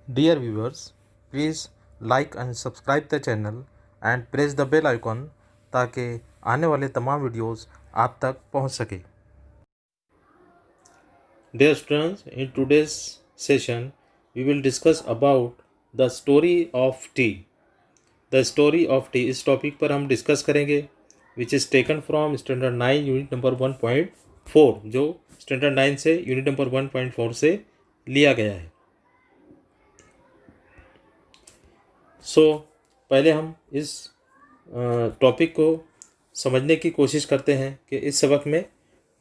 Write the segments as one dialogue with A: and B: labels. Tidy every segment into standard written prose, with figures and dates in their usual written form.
A: Dear viewers, please like and subscribe the channel and press the bell icon ताकि आने वाले तमाम videos आप तक पहुंच सके। Dear students, in today's session, we will discuss about the story of tea. The story of tea इस topic पर हम डिस्कस करेंगे which is taken from standard 9 unit number 1.4 जो स्टैंडर्ड 9 से यूनिट नंबर 1.4 से लिया गया है। पहले हम इस टॉपिक को समझने की कोशिश करते हैं कि इस सबक में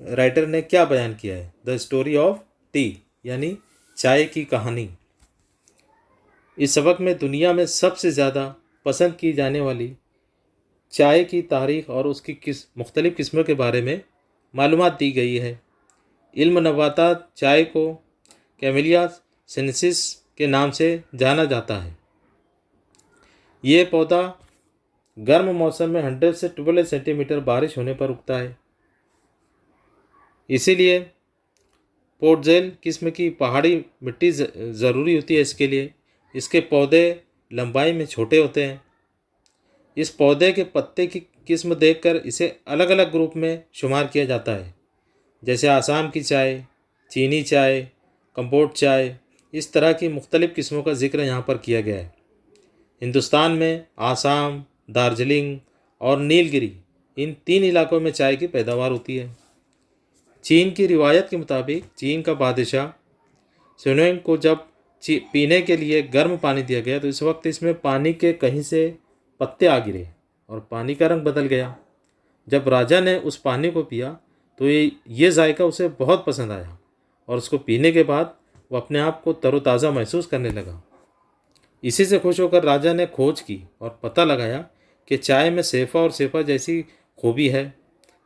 A: राइटर ने क्या बयान किया है। द स्टोरी ऑफ टी यानी चाय की कहानी। इस सबक में दुनिया में सबसे ज़्यादा पसंद की जाने वाली चाय की तारीख़ और उसकी मुख्तलिफ़ किस्मों के बारे में मालूमात दी गई है। इल्म नबातात चाय को कैमेलिया सिनेंसिस के नाम से जाना जाता है। ये पौधा गर्म मौसम में 100 से 12 सेंटीमीटर बारिश होने पर उगता है। इसीलिए पोर्टजेल किस्म की पहाड़ी मिट्टी ज़रूरी होती है इसके लिए। इसके पौधे लंबाई में छोटे होते हैं। इस पौधे के पत्ते की किस्म देखकर इसे अलग अलग ग्रुप में शुमार किया जाता है, जैसे आसाम की चाय, चीनी चाय, कंपोट चाय। इस तरह की मुख्तलिफ़ किस्मों का जिक्र यहाँ पर किया गया है। हिंदुस्तान में आसाम, दार्जिलिंग और नीलगिरी इन 3 इलाकों में चाय की पैदावार होती है। चीन की रिवायत के मुताबिक चीन का बादशाह सुनोंग को जब पीने के लिए गर्म पानी दिया गया तो इस वक्त इसमें पानी के कहीं से पत्ते आ गिरे और पानी का रंग बदल गया। जब राजा ने उस पानी को पिया तो ये जायका उसे बहुत पसंद आया और उसको पीने के बाद वो अपने आप को तरोताज़ा महसूस करने लगा। इसी से खुश होकर राजा ने खोज की और पता लगाया कि चाय में सेफा और सेफा जैसी खूबी है,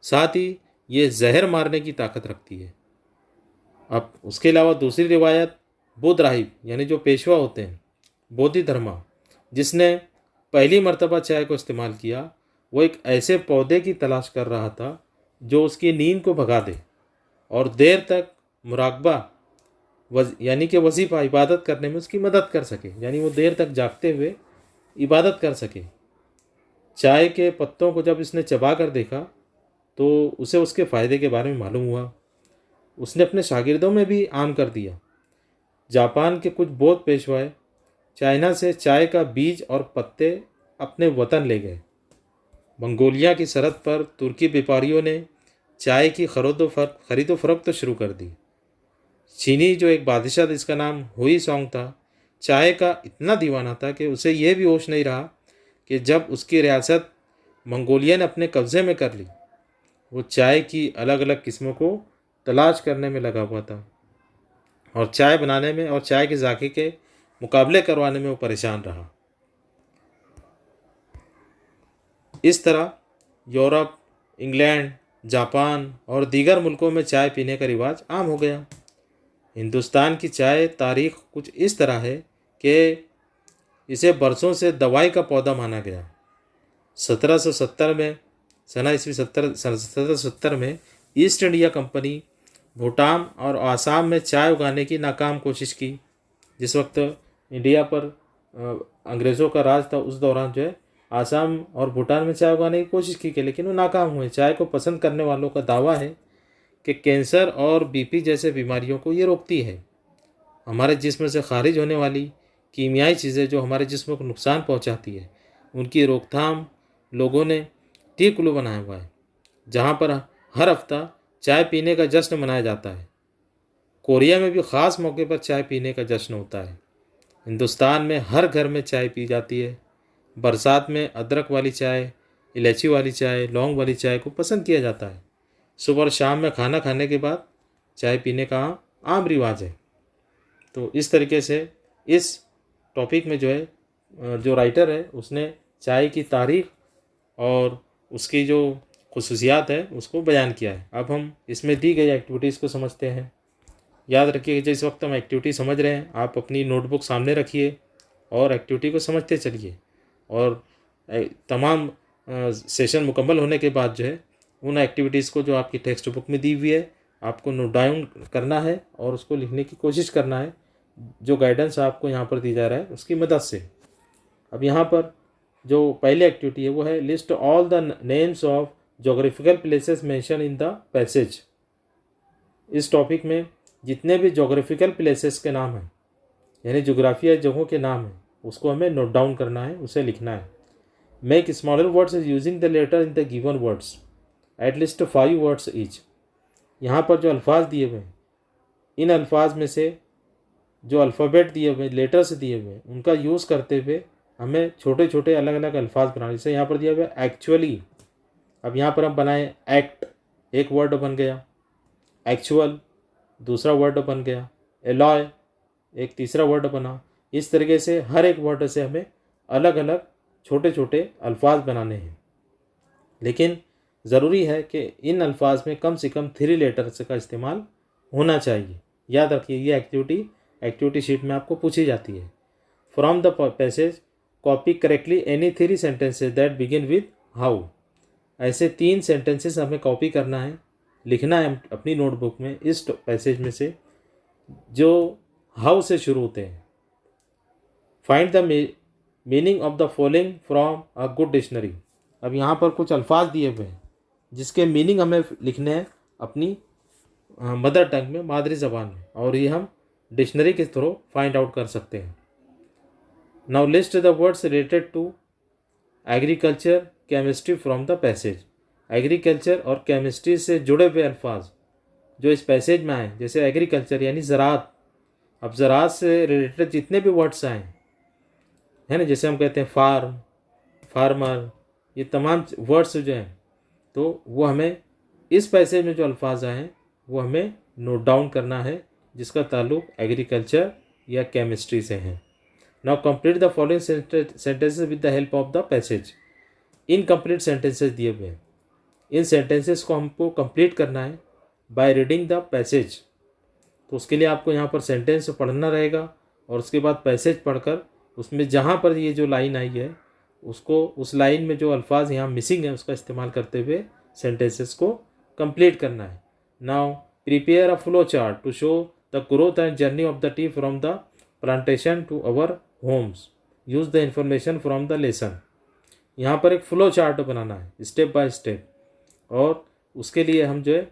A: साथ ही ये जहर मारने की ताकत रखती है। अब उसके अलावा दूसरी रिवायत बुद्ध राहिब यानी जो पेशवा होते हैं, बोधि धर्मा, जिसने पहली मर्तबा चाय को इस्तेमाल किया, वो एक ऐसे पौधे की तलाश कर रहा था जो उसकी नींद को भगा दे और देर तक मुराकबा यानी कि वजीफ़ा इबादत करने में उसकी मदद कर सके, यानी वो देर तक जागते हुए इबादत कर सके। चाय के पत्तों को जब इसने चबा कर देखा तो उसे उसके फ़ायदे के बारे में मालूम हुआ। उसने अपने शागिर्दों में भी आम कर दिया। जापान के कुछ बौद्ध पेशवाए चाइना से चाय का बीज और पत्ते अपने वतन ले गए। मंगोलिया की सरहद पर तुर्की व्यापारियों ने चाय की खरीदो फरोख्त शुरू कर दी। चीनी जो एक बादशाह था, इसका नाम हुई सॉन्ग था, चाय का इतना दीवाना था कि उसे यह भी होश नहीं रहा कि जब उसकी रियासत मंगोलिया ने अपने कब्ज़े में कर ली, वो चाय की अलग अलग किस्मों को तलाश करने में लगा हुआ था और चाय बनाने में और चाय के जायके के मुकाबले करवाने में वो परेशान रहा। इस तरह यूरोप, इंग्लैंड, जापान और दीगर मुल्कों में चाय पीने का रिवाज आम हो गया। हिंदुस्तान की चाय तारीख़ कुछ इस तरह है कि इसे बरसों से दवाई का पौधा माना गया। 1770 में सना ईस्वी 1770 में ईस्ट इंडिया कंपनी भूटान और आसाम में चाय उगाने की नाकाम कोशिश की। जिस वक्त इंडिया पर अंग्रेज़ों का राज था, उस दौरान जो है आसाम और भूटान में चाय उगाने की कोशिश की लेकिन वो नाकाम हुए। चाय को पसंद करने वालों का दावा है कि कैंसर और बीपी जैसे बीमारियों को ये रोकती है। हमारे जिस्म से खारिज होने वाली कीमियाई चीज़ें जो हमारे जिस्म को नुकसान पहुंचाती है, उनकी रोकथाम लोगों ने टी कुल्लू बनाया हुआ है, जहां पर हर हफ्ता चाय पीने का जश्न मनाया जाता है। कोरिया में भी ख़ास मौके पर चाय पीने का जश्न होता है। हिंदुस्तान में हर घर में चाय पी जाती है। बरसात में अदरक वाली चाय, इलायची वाली चाय, लौंग वाली चाय को पसंद किया जाता है। सुबह और शाम में खाना खाने के बाद चाय पीने का आम रिवाज है। तो इस तरीके से इस टॉपिक में जो है जो राइटर है उसने चाय की तारीख़ और उसकी जो खुसूसियात है उसको बयान किया है। अब हम इसमें दी गई एक्टिविटीज़ को समझते हैं। याद रखिए जिस वक्त हम एक्टिविटी समझ रहे हैं, आप अपनी नोटबुक सामने रखिए और एक्टिविटी को समझते चलिए और तमाम सेशन मुकम्मल होने के बाद जो है उन एक्टिविटीज़ को जो आपकी टेक्स्ट बुक में दी हुई है आपको नोट डाउन करना है और उसको लिखने की कोशिश करना है जो गाइडेंस आपको यहाँ पर दी जा रहा है उसकी मदद से। अब यहाँ पर जो पहली एक्टिविटी है वो है list all the names of geographical places mention in the passage. इस टॉपिक में जितने भी जोग्राफिकल प्लेसेस के नाम हैं, यानी जोग्राफिया जगहों के नाम हैं, उसको हमें नोट डाउन करना है, उसे लिखना है। Make smaller words using the letter in the given words at least 5 words each. यहाँ पर जो अल्फाज दिए हुए हैं, इन अल्फाज में से जो अल्फ़ाबेट दिए हुए, लेटर्स दिए हुए, उनका यूज़ करते हुए हमें छोटे छोटे अलग अलग अल्फाज बनाने। जैसे यहाँ पर दिया हुआ है एक्चुअली, अब यहाँ पर हम बनाएं एक्ट, एक वर्ड बन गया। एक्चुअल दूसरा वर्ड बन गया। एलॉय एक तीसरा वर्ड बना। इस तरीके से हर एक वर्ड से हमें अलग अलग छोटे छोटे अल्फाज बनाने हैं, लेकिन ज़रूरी है कि इन अल्फाज में कम से कम 3 लेटर्स का इस्तेमाल होना चाहिए। याद रखिए, ये एक्टिविटी शीट में आपको पूछी जाती है। From the passage copy correctly any 3 sentences that begin with how. ऐसे 3 सेंटेंसेस हमें कॉपी करना है, लिखना है अपनी नोटबुक में इस पैसेज में से जो हाउ से शुरू होते हैं। Find the meaning of the following from a good dictionary. अब यहाँ पर कुछ अल्फाज दिए हुए हैं जिसके मीनिंग हमें लिखने हैं अपनी मदर टंग में, मादरी ज़बान में, और ये हम डिक्शनरी के थ्रू फाइंड आउट कर सकते हैं। Now list the words related to agriculture chemistry from the passage. Agriculture और केमिस्ट्री से जुड़े हुए अल्फाज जो इस पैसेज में आए, जैसे एग्रीकल्चर यानी ज़राअत। अब ज़राअत से रिलेटेड जितने भी वर्ड्स आए है ना, जैसे हम कहते हैं फार्म, फार्मर, ये तमाम वर्ड्स जो हैं, तो वो हमें इस पैसेज में जो अल्फाज आए हैं वो हमें नोट डाउन करना है, जिसका ताल्लुक एग्रीकल्चर या केमिस्ट्री से है। Now complete the following sentences with the help of the passage. Incomplete sentences दिए हुए हैं, इन सेंटेंसेस को हमको कंप्लीट करना है बाय रीडिंग द पैसेज। तो उसके लिए आपको यहाँ पर सेंटेंस पढ़ना रहेगा और उसके बाद पैसेज पढ़कर उसमें जहाँ पर ये जो लाइन आई है उसको, उस लाइन में जो अल्फाज यहाँ मिसिंग है उसका इस्तेमाल करते हुए सेंटेंसेस को कंप्लीट करना है। Now prepare a flow chart to show the growth and journey of the tea from the plantation to our homes. Use the information from the lesson. यहाँ पर एक फ्लो चार्ट बनाना है स्टेप बाय स्टेप, और उसके लिए हम जो है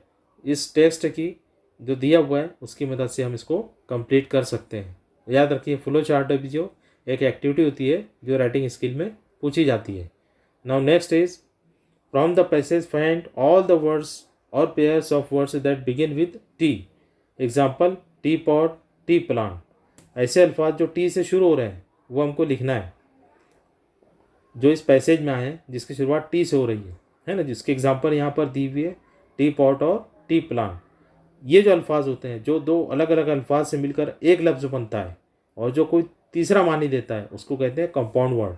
A: इस टेक्स्ट की जो दिया हुआ है उसकी मदद से हम इसको कंप्लीट कर सकते हैं। याद रखिए, फ्लो चार्ट भी जो एक एक्टिविटी होती है जो राइटिंग स्किल में पूछी जाती है। Now next is from the passage find all the words or pairs of words that begin with tea. Example tea pot, tea plant. ऐसे अल्फाज जो टी से शुरू हो रहे हैं वो हमको लिखना है, जो इस पैसेज में आए हैं जिसकी शुरुआत टी से हो रही है ना, जिसके एग्जाम्पल यहाँ पर दी हुई है टी पॉट और टी प्लांट। ये जो अल्फाज होते हैं जो दो अलग अलग अल्फाज से मिलकर एक लफ्ज़ बनता है और जो कोई तीसरा मानी देता है उसको कहते हैं कंपाउंड वर्ड,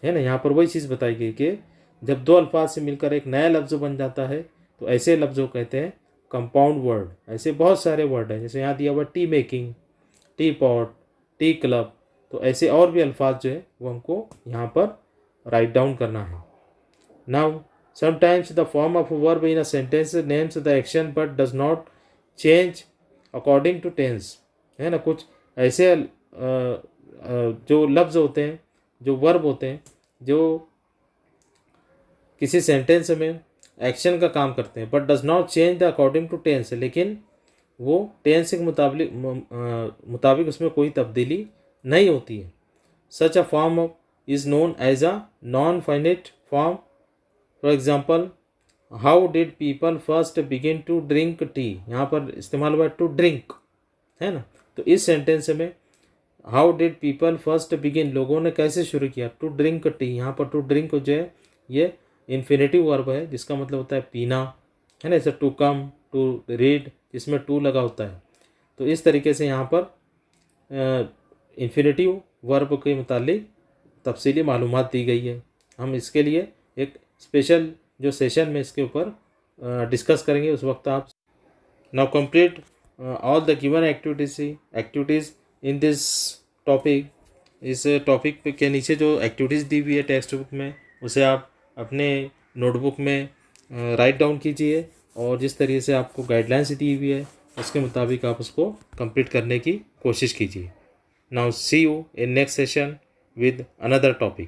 A: है ना। यहाँ पर वही चीज़ बताई गई कि जब दो अल्फाज से मिलकर एक नया लफ्ज़ बन जाता है तो ऐसे लफ्ज़ों को कहते हैं कंपाउंड वर्ड। ऐसे बहुत सारे वर्ड हैं, जैसे यहाँ दिया हुआ T making, T pot, T club. तो ऐसे और भी अल्फाज जो है वो हमको यहाँ पर राइट डाउन करना है। Now sometimes the form of a verb in a sentence names the action but does not change according to tense, है ना। कुछ ऐसे जो लफ्ज़ होते हैं, जो वर्ब होते हैं, जो किसी सेंटेंस में एक्शन का काम करते हैं but does not change the according to tense, लेकिन वो टेंस के मुताबिक उसमें कोई तब्दीली नहीं होती है। Such a form is known as a non finite form. For example how did people first begin to drink tea. यहाँ पर इस्तेमाल हुआ टू ड्रिंक, है ना। तो इस सेंटेंस में how did people first begin, लोगों ने कैसे शुरू किया टू ड्रिंक टी। यहाँ पर टू ड्रिंक जो है ये इन्फिनेटिव वर्ब है जिसका मतलब होता है पीना, है ना। जैसे टू कम, टू रीड, इसमें टू लगा होता है। तो इस तरीके से यहाँ पर इन्फिनेटिव वर्ब के मुतालिक तफसीली मालूमात दी गई है। हम इसके लिए एक स्पेशल जो सेशन में इसके ऊपर डिस्कस करेंगे, उस वक्त आप। Now complete all the given activities in this topic. इस टॉपिक के नीचे जो एक्टिविटीज़ दी हुई है टेक्स्ट बुक में उसे आप अपने नोटबुक में राइट डाउन कीजिए, और जिस तरीके से आपको गाइडलाइंस दी हुई है उसके मुताबिक आप उसको कंप्लीट करने की कोशिश कीजिए। Now see you in next session with another topic.